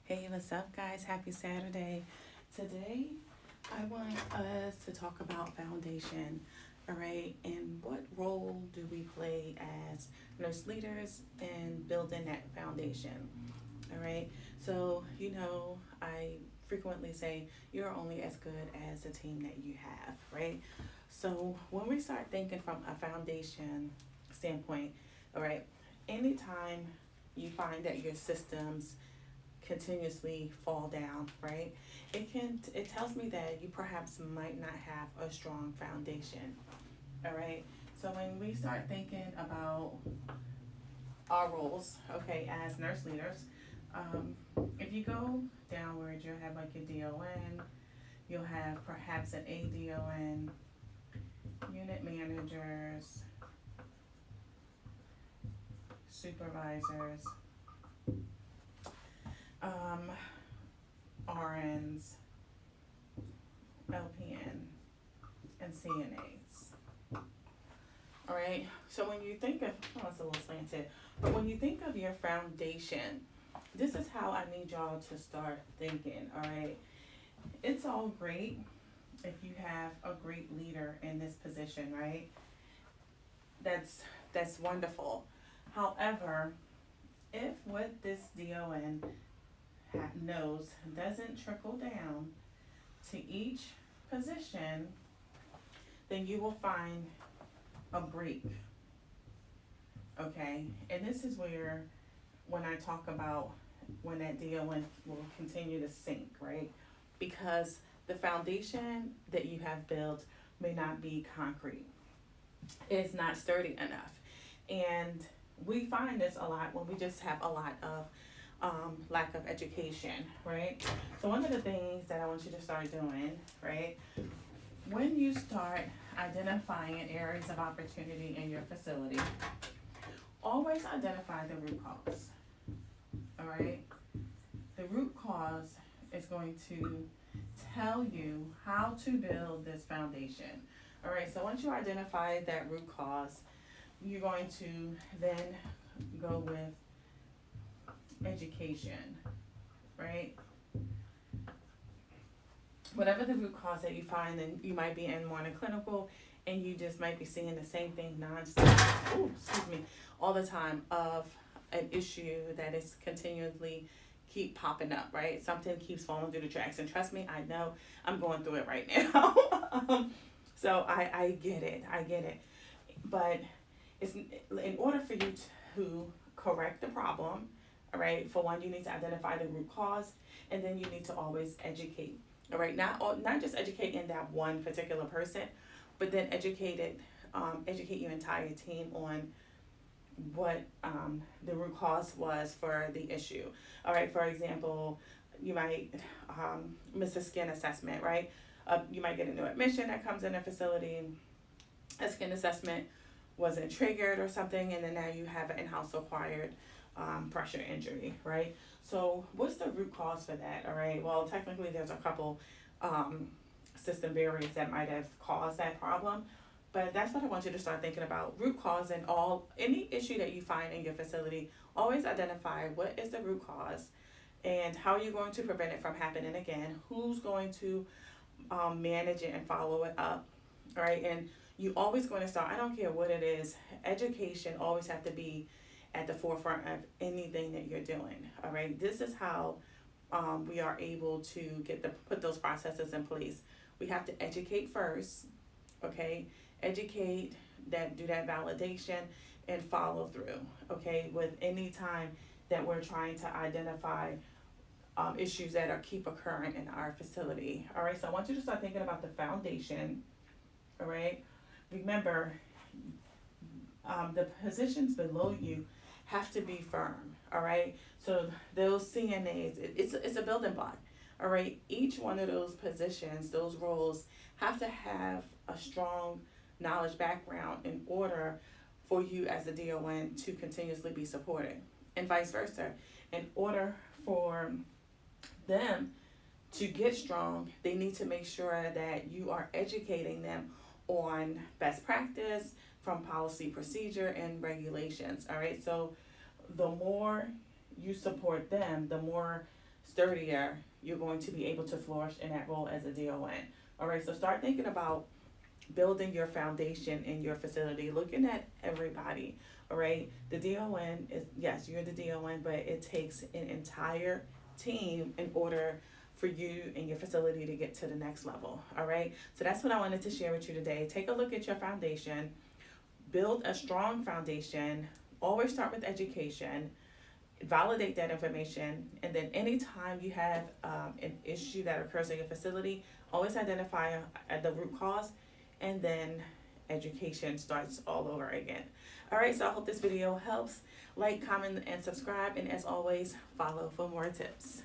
Hey, what's up, guys? Happy Saturday. Today, I want us to talk about foundation, all right, and what role do we play as nurse leaders in building that foundation, all right? So, I frequently say you're only as good as the team that you have, right? So, when we start thinking from a foundation standpoint, all right, anytime you find that your systems continuously fall down, right? It tells me that you perhaps might not have a strong foundation. All right. So when we start thinking about our roles, okay, as nurse leaders, um, if you go downward, you'll have like your DON, you'll have perhaps an ADON, unit managers, supervisors, um, RNs, LPN, and CNAs. All right. So when you think of, oh, it's a little slanted, but when you think of your foundation, this is how I need y'all to start thinking. All right. It's all great if you have a great leader in this position, right? That's that's wonderful. However, if what this DON knows doesn't trickle down to each position, then you will find a break. Okay, and this is where when I talk about when that deal will continue to sink, right? Because the foundation that you have built may not be concrete. It's not sturdy enough. And we find this a lot when we just have a lot of lack of education, right? So one of the things that I want you to start doing, right, when you start identifying areas of opportunity in your facility, always identify the root cause. All right? The root cause is going to tell you how to build this foundation. All right, so once you identify that root cause, you're going to then go with education, right? Whatever the root cause that you find, then you might be in more in a clinical and you just might be seeing the same thing nonstop, all the time of an issue that is continuously keep popping up, right? Something keeps falling through the cracks. And trust me, I know I'm going through it right now. So I get it. I get it. But it's in order for you to correct the problem, all right, for one, you need to identify the root cause, and then you need to always educate. All right, not just educate in that one particular person, but then educate your entire team on what the root cause was for the issue. All right, for example, you might miss a skin assessment, right? You might get a new admission that comes in a facility. A skin assessment wasn't triggered or something, and then now you have an in-house acquired pressure injury, right? So what's the root cause for that? All right, well, technically there's a couple system barriers that might have caused that problem, but that's what I want you to start thinking about. Root cause and any issue that you find in your facility, always identify what is the root cause and how are you going to prevent it from happening again. Who's going to manage it and follow it up, all right? And you always going to start, I don't care what it is, education always have to be at the forefront of anything that you're doing, all right? This is how we are able to put those processes in place. We have to educate first, okay? Educate, do that validation and follow through, okay? With any time that we're trying to identify issues that keep occurring in our facility, all right? So I want you to start thinking about the foundation, all right? Remember, the positions below you have to be firm, all right? So those CNAs, it's a building block, all right? Each one of those positions, those roles, have to have a strong knowledge background in order for you as a DON to continuously be supported, and vice versa. In order for them to get strong, they need to make sure that you are educating them on best practice from policy, procedure, and regulations. All right, so the more you support them, the more sturdier you're going to be able to flourish in that role as a DON. All right, so start thinking about building your foundation in your facility, looking at everybody. All right, the DON is, yes, you're the DON, but it takes an entire team in order for you and your facility to get to the next level. All right, so that's what I wanted to share with you today. Take a look at your foundation, build a strong foundation. Always start with education, validate that information, and then anytime you have an issue that occurs in your facility, always identify the root cause, and then education starts all over again. All right, so I hope this video helps. Like, comment, and subscribe, and as always, follow for more tips.